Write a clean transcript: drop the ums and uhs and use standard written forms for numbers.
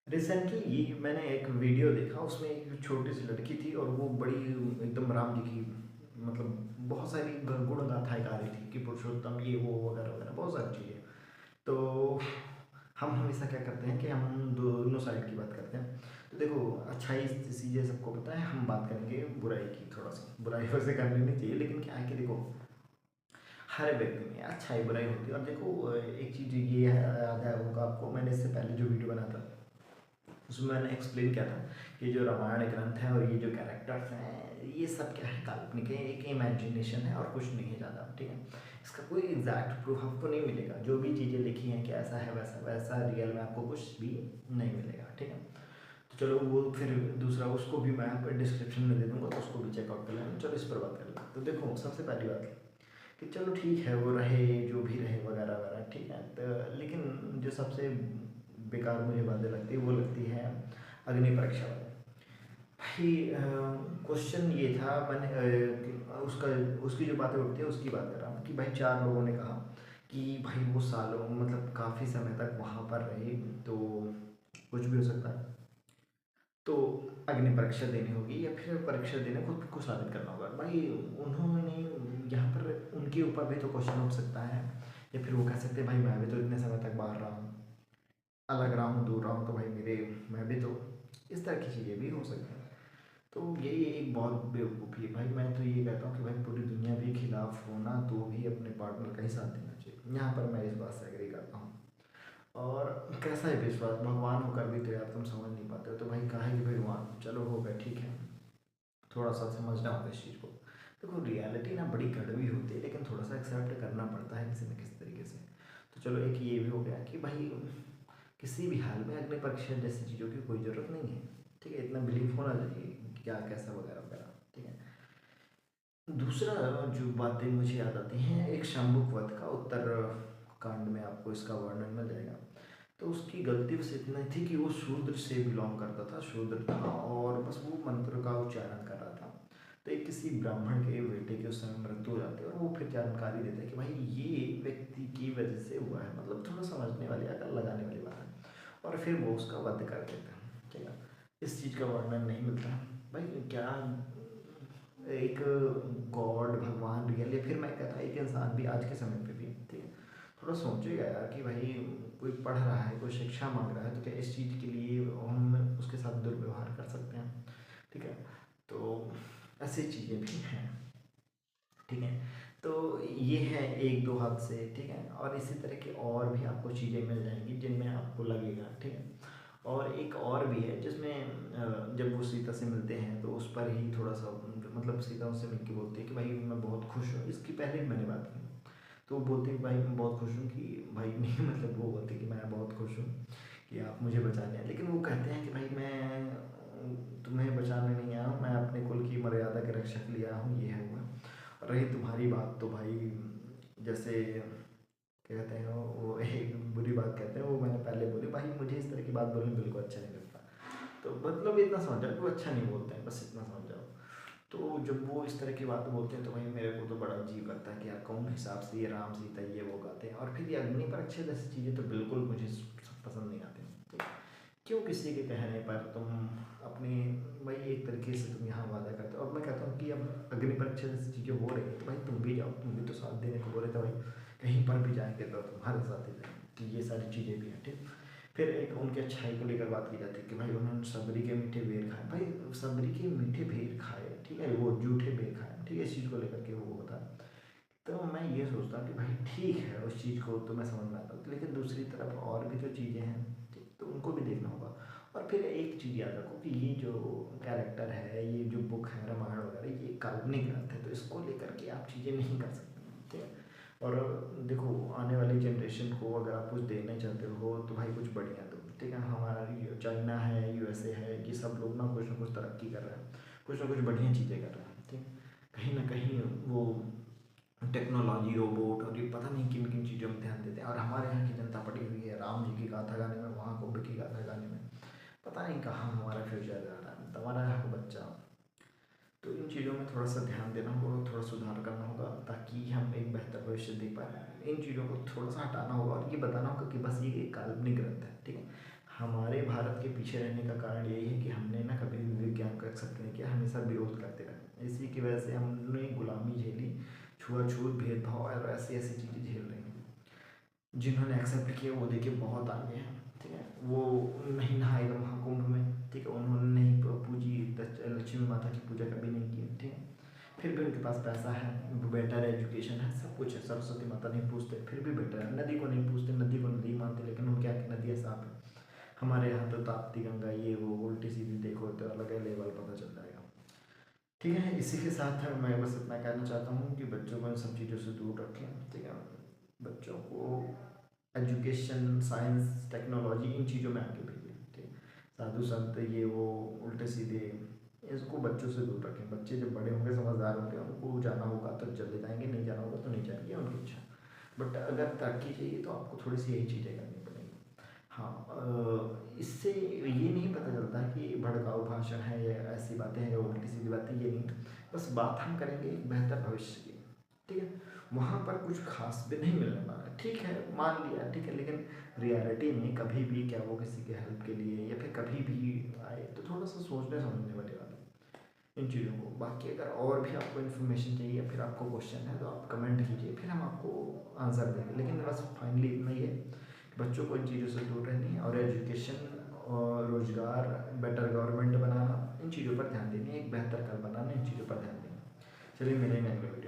Recently ये मैंने एक वीडियो देखा, उसमें एक छोटी सी लड़की थी और वो बड़ी एकदम राम जी की मतलब बहुत सारी गुण गाथाएं गा रही थी कि पुरुषोत्तम ये वो वगैरह वगैरह बहुत सारी चीज़ें। तो हम हमेशा क्या करते हैं कि हम दोनों साइड की बात करते हैं। तो देखो, अच्छाई चीज़ें सबको पता है, हम बात करेंगे बुराई की। थोड़ा सा बुराई वैसे कर लेनी चाहिए, लेकिन क्या है कि देखो, हर व्यक्ति में अच्छाई बुराई होती है। और देखो, एक चीज़ ये याद है होगा आपको, मैंने इससे पहले जो वीडियो बना था उसमें मैंने एक्सप्लेन किया था कि जो रामायण ग्रंथ है और ये जो कैरेक्टर्स हैं ये सब क्या है, काल्पनिक है, एक इमेजिनेशन है और कुछ नहीं है ज़्यादा। ठीक है, इसका कोई एग्जैक्ट प्रूफ आपको नहीं मिलेगा। जो भी चीज़ें लिखी हैं कि ऐसा है वैसा वैसा रियल में आपको कुछ भी नहीं मिलेगा। ठीक है, तो चलो वो फिर दूसरा उसको भी मैं यहाँ पर डिस्क्रिप्शन में दे दूँगा, तो उसको भी चेकआउट कर लेना। चलो इस पर बात कर लेते। तो देखो, सबसे पहली बात कि चलो ठीक है, वो रहे जो भी रहे वगैरह वगैरह, ठीक है। तो लेकिन जो सबसे बेकार मुझे बातें लगती है वो लगती है अग्नि परीक्षा वाली। भाई क्वेश्चन ये था, मैंने उसका उसकी जो बातें उठती है उसकी बात कर रहा हूँ कि भाई 4 लोगों ने कहा कि भाई वो सालों मतलब काफ़ी समय तक वहाँ पर रहे, तो कुछ भी हो सकता है। तो अग्नि परीक्षा देनी होगी या फिर परीक्षा देने खुद को साबित करना होगा। भाई उन्होंने यहाँ पर उनके ऊपर भी तो क्वेश्चन उठ सकता है, या फिर वो कह सकते हैं भाई मैं भी तो इतने समय तक बाहर रहा हूँ, अलग रहा हूँ, दूर रहा हूँ, तो भाई मेरे मैं भी तो, इस तरह की चीज़ें भी हो सकती हैं। तो यही एक बहुत बेवकूफ़ी है भाई। मैं तो ये कहता हूँ कि भाई पूरी दुनिया भी खिलाफ होना तो भी अपने पार्टनर का ही साथ देना चाहिए। यहाँ पर मैं इस बात से एग्री करता हूँ। और कैसा है विश्वास, भगवान होकर भी तो यार तुम समझ नहीं पाते हो, तो भाई काहे कि भगवान, चलो हो गया ठीक है, थोड़ा सा समझना होगा इस चीज़ को। देखो रियलिटी ना बड़ी कड़वी होती है, लेकिन थोड़ा सा एक्सेप्ट करना पड़ता है किसी न किसी तरीके से। तो चलो एक ये भी हो गया कि भाई किसी भी हाल में अग्नि परीक्षा जैसी चीज़ों की कोई ज़रूरत नहीं है। ठीक है, इतना बिलीव होना चाहिए कि क्या कैसा वगैरह वगैरह। ठीक है, दूसरा जो बातें मुझे याद आती हैं, एक शाम्बुक वध का उत्तर कांड में आपको इसका वर्णन मिल जाएगा। तो उसकी गलती बस इतना ही थी कि वो शूद्र से बिलोंग करता था, शूद्र था, और बस वो मंत्र का उच्चारण कर रहा था। तो एक किसी ब्राह्मण के बेटे की उस समय मृत्यु हो जाती है, और वो फिर जानकारी देता है कि भाई ये व्यक्ति की वजह से हुआ है। मतलब थोड़ा समझने वाली, अकल लगाने वाली बात है। और फिर वो उसका वध कर देते हैं। ठीक है, इस चीज़ का वर्णन नहीं मिलता भाई। क्या एक गॉड, भगवान रियल, या फिर मैं कहता एक इंसान भी आज के समय पे भी, ठीक है, थोड़ा सोचेगा यार कि भाई कोई पढ़ रहा है, कोई शिक्षा मांग रहा है, तो क्या इस चीज़ के लिए हम उसके साथ दुर्व्यवहार कर सकते हैं? ठीक है, तो ऐसी चीज़ें भी हैं। ठीक है, तो ये है एक दो हद से। ठीक है, और इसी तरह की और भी आपको चीज़ें मिल जाएंगी जिनमें आपको लगेगा। ठीक है, और एक और भी है जिसमें जब वो सीता से मिलते हैं तो उस पर ही थोड़ा सा मतलब सीता उससे मिलके बोलती है कि भाई मैं बहुत खुश हूँ। इसकी पहले भी मैंने बात की, तो वो बोलते हैं कि भाई मैं बहुत खुश हूँ कि भाई नहीं मतलब वो बोलते हैं कि मैं बहुत खुश हूँ कि आप मुझे बचा लें। लेकिन वो कहते हैं कि भाई मैं तुम्हें बचाने नहीं आया हूँ, मैं अपने कुल की मर्यादा के रक्षक लिए आया हूँ, ये है वो है। और रही तुम्हारी बात, तो भाई जैसे कहते हैं वो एक बुरी बात कहते हैं, वो मैंने पहले बोली। भाई मुझे इस तरह की बात बोलना बिल्कुल अच्छा नहीं लगता। तो मतलब इतना समझ जाओ कि वो अच्छा नहीं बोलते हैं, बस इतना समझ जाओ। तो जब वो इस तरह की बातें बोलते हैं तो भाई मेरे को तो बड़ा अजीब लगता है कि यार कौन हिसाब से ये राम सीता ये वो गाते हैं। और फिर ये अग्नि परीक्षा जैसी चीज़ें तो बिल्कुल मुझे पसंद नहीं आती। ठीक है? क्यों किसी के कहने पर तुम अपनी, भाई एक तरीके से तुम यहाँ वादा करते हो। अब मैं कहता हूँ कि अब अग्नि परीक्षा जैसी चीज़ें हो रही है तो भाई तुम भी जाओ, तुम भी तो साथ देने को बोले थे भाई, कहीं पर भी जाएंगे तो तुम्हारे साथ ही जाएंगे। तो ये सारी चीज़ें भी हैं। ठीक, फिर एक उनकी अच्छाई को लेकर बात की जाती है कि भाई उन्होंने सबरी के मीठे बेर खाए। भाई सबरी के मीठे बेर खाए, ठीक है, वो जूठे बेर खाए, ठीक है, इस चीज़ को लेकर के वो होता है। तो मैं ये सोचता हूँ कि भाई ठीक है, उस चीज़ को तो मैं समझ में आता हूँ, लेकिन दूसरी तरफ और भी तो चीज़ें हैं, ठीक, तो उनको भी देखना होगा। और फिर एक चीज़ याद रखो कि ये जो कैरेक्टर है, ये जो बुक है रामायण वगैरह, ये काल्पनिक ग्रंथ है, तो इसको लेकर के आप चीज़ें नहीं कर सकते। ठीक है, और देखो आने वाली जनरेशन को अगर आप कुछ देना चाहते हो तो भाई कुछ बढ़िया दो। ठीक है, हमारा चाइना है, यूएसए है, ये सब लोग ना कुछ तरक्की कर रहे हैं, कुछ ना कुछ बढ़िया चीज़ें कर रहे हैं। ठीक, कहीं ना कहीं वो टेक्नोलॉजी, रोबोट और ये पता नहीं किन किन चीज़ों में ध्यान देते हैं। और हमारे यहाँ की जनता पड़ी हुई है राम जी की गाथा गाने में, वहाँ कुंभ की गाथा गाने में, पता नहीं कहाँ हमारा फ्यूचर जा रहा है, हमारा यहाँ बच्चा। तो इन चीज़ों में थोड़ा सा ध्यान देना होगा, थोड़ा सुधार करना होगा, ताकि हम एक बेहतर भविष्य देख पाए। इन चीज़ों को थोड़ा सा हटाना होगा और ये बताना होगा कि बस ये एक काल्पनिक ग्रंथ है। ठीक है, हमारे भारत के पीछे रहने का कारण यही है कि हमने ना कभी भी विज्ञान को एक्सेप्ट नहीं किया, हमेशा विरोध करते रहे। इसी की वजह से हमने गुलामी झेली, छुआछूत, भेदभाव और ऐसी ऐसी चीज़ें झेल रही हैं। जिन्होंने एक्सेप्ट किया वो देखिए बहुत आगे हैं, ठीक है। वो नहीं नहाएगा महाकुंभ में, ठीक है। उन्होंने नहीं पूजी लक्ष्मी माता की पूजा कभी नहीं की, ठीक है। फिर भी उनके पास पैसा है, बेटर एजुकेशन है, सब कुछ है। सरस्वती माता नहीं पूछते फिर भी बेटर है। नदी को नहीं पूछते, नदी को नदी मानते, लेकिन उनके यहाँ की नदियाँ साफ है। हमारे यहाँ तो ताप्ती गंगा ये वो उल्टी सीधी देखो तो अलग है लेवल, पता चल जाएगा, ठीक है। इसी के साथ मैं बस इतना कहना चाहता हूँ कि बच्चों को इन सब चीज़ों से दूर रखें, ठीक है। बच्चों को एजुकेशन, साइंस, टेक्नोलॉजी इन चीज़ों में आगे भेजें, ठीक है। साधु संत ये वो उल्टे सीधे, इसको बच्चों से दूर रखें। बच्चे जब बड़े होंगे, समझदार होंगे, उनको जाना होगा तो चले जाएंगे, नहीं जाना होगा तो नहीं जाएंगे, उनकी इच्छा। बट अगर तरक्की चाहिए तो आपको थोड़ी सी यही चीज़ें करनी पड़ेगी। हाँ, इससे ये नहीं पता चलता कि भड़काऊ भाषण है या ऐसी बातें हैं या उल्टी सीधी बातें, ये नहीं। बस बात हम करेंगे एक बेहतर भविष्य की, ठीक है। वहाँ पर कुछ खास भी नहीं मिलने वाला है, ठीक है, मान लिया, ठीक है। लेकिन रियलिटी में कभी भी क्या वो किसी के हेल्प के लिए या फिर कभी भी आए तो थोड़ा सा सोचने समझने वाली बात है इन चीज़ों को। बाकी अगर और भी आपको इन्फॉर्मेशन चाहिए या फिर आपको क्वेश्चन है तो आप कमेंट कीजिए, फिर हम आपको आंसर देंगे। लेकिन बस फाइनली इतना ही है कि बच्चों को इन चीज़ों से दूर रहनी है और एजुकेशन और रोज़गार, बेटर गवर्नमेंट बनाना, इन चीज़ों पर ध्यान देनी है, एक बेहतर कल बनाना, इन चीज़ों पर ध्यान देना। चलिए मिलेंगे अगले वीडियो।